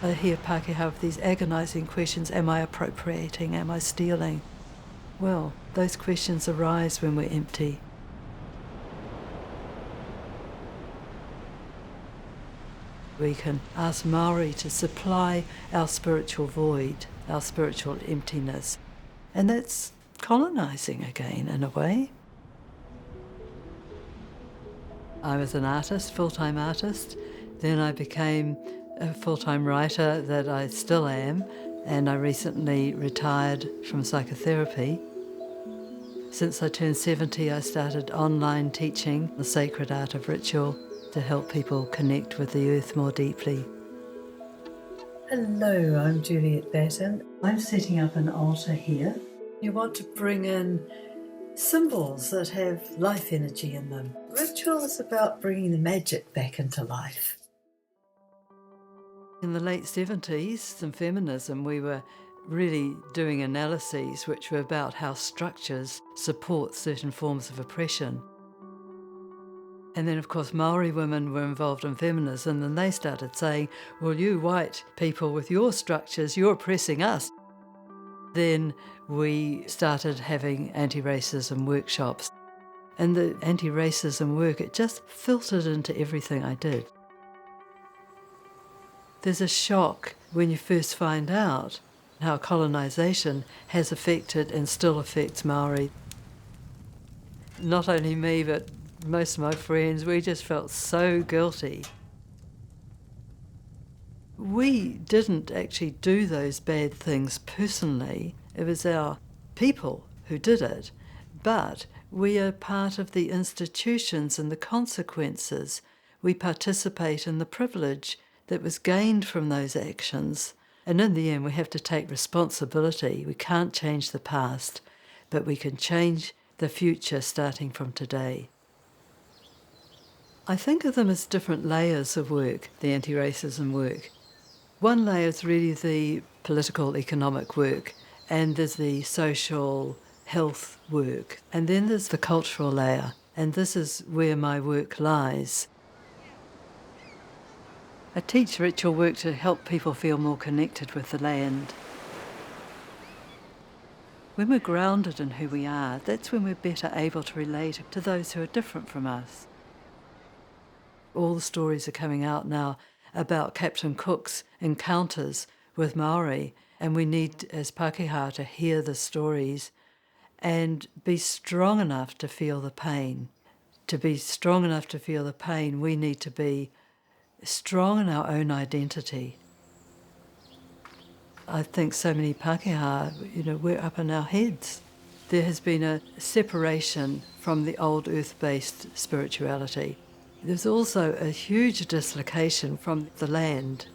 I hear Pākehā with these agonising questions: am I appropriating? Am I stealing? Well, those questions arise when we're empty. We can ask Maori to supply our spiritual void, our spiritual emptiness. And that's colonising again, in a way. I was an artist, full-time artist. Then I became a full-time writer that I still am, and I recently retired from psychotherapy. Since I turned 70, I started online teaching the sacred art of ritual to help people connect with the earth more deeply. Hello, I'm Juliet Batten. I'm setting up an altar here. You want to bring in symbols that have life energy in them. Ritual is about bringing the magic back into life. In the late 70s, in feminism, we were really doing analyses which were about how structures support certain forms of oppression. And then, of course, Maori women were involved in feminism, and they started saying, well, you white people with your structures, you're oppressing us. Then we started having anti-racism workshops. And the anti-racism work, it just filtered into everything I did. There's a shock when you first find out how colonisation has affected and still affects Maori. Not only me, but most of my friends, we just felt so guilty. We didn't actually do those bad things personally. It was our people who did it. But we are part of the institutions and the consequences. We participate in the privilege that was gained from those actions. And in the end, we have to take responsibility. We can't change the past, but we can change the future starting from today. I think of them as different layers of work, the anti-racism work. One layer is really the political, economic work, and there's the social health work, and then there's the cultural layer, and this is where my work lies. I teach ritual work to help people feel more connected with the land. When we're grounded in who we are, that's when we're better able to relate to those who are different from us. All the stories are coming out now about Captain Cook's encounters with Maori, and we need, as Pākehā, to hear the stories and be strong enough to feel the pain. To be strong enough to feel the pain, we need to be strong in our own identity. I think so many Pākehā, we're up in our heads. There has been a separation from the old earth-based spirituality. There's also a huge dislocation from the land.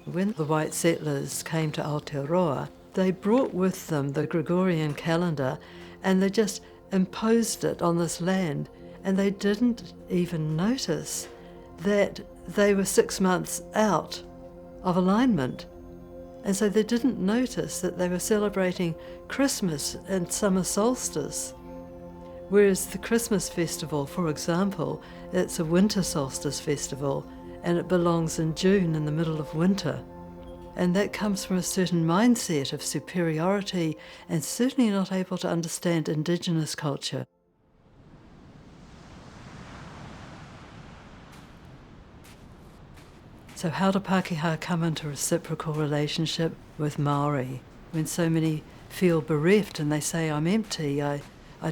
When the white settlers came to Aotearoa, they brought with them the Gregorian calendar and they just imposed it on this land, and they didn't even notice that they were 6 months out of alignment. And so they didn't notice that they were celebrating Christmas and summer solstice. Whereas the Christmas festival, for example, it's a winter solstice festival, and it belongs in June in the middle of winter. And that comes from a certain mindset of superiority and certainly not able to understand Indigenous culture. So how do Pākehā come into reciprocal relationship with Māori when so many feel bereft and they say, I'm empty, I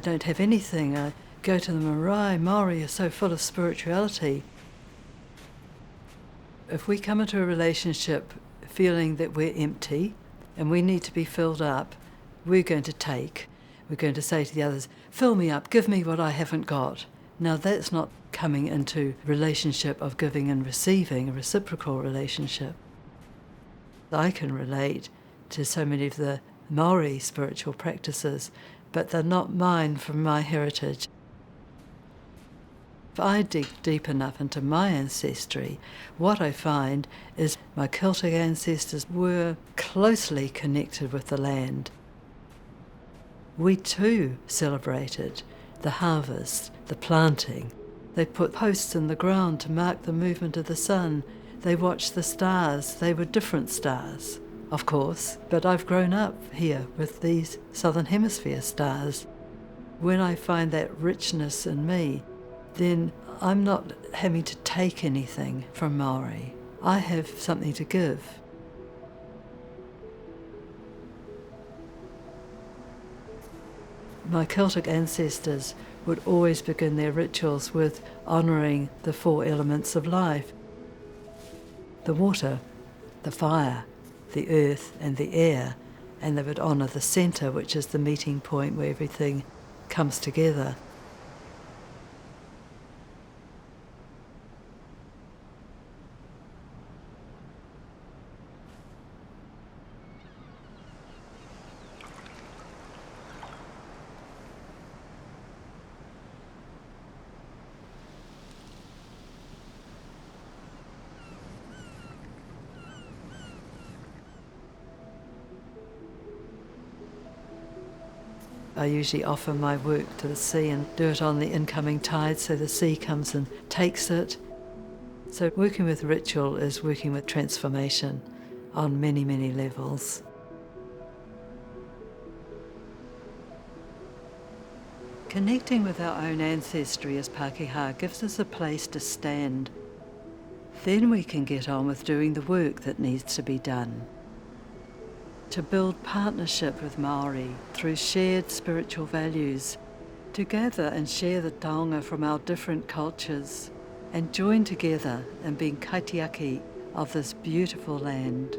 don't have anything. I go to the marae, Māori are so full of spirituality. If we come into a relationship feeling that we're empty and we need to be filled up, we're going to take. We're going to say to the others, fill me up, give me what I haven't got. Now that's not coming into relationship of giving and receiving, a reciprocal relationship. I can relate to so many of the Māori spiritual practices, but they're not mine from my heritage. If I dig deep enough into my ancestry, what I find is my Celtic ancestors were closely connected with the land. We too celebrated the harvest, the planting, They put posts in the ground to mark the movement of the sun. They watched the stars. They were different stars, of course, but I've grown up here with these Southern Hemisphere stars. When I find that richness in me, then I'm not having to take anything from Māori. I have something to give. My Celtic ancestors would always begin their rituals with honouring the 4 elements of life: the water, the fire, the earth and the air, and they would honour the centre, which is the meeting point where everything comes together. I usually offer my work to the sea and do it on the incoming tide, so the sea comes and takes it. So working with ritual is working with transformation on many, many levels. Connecting with our own ancestry as Pākehā gives us a place to stand. Then we can get on with doing the work that needs to be done. To build partnership with Māori through shared spiritual values, to gather and share the taonga from our different cultures and join together in being kaitiaki of this beautiful land.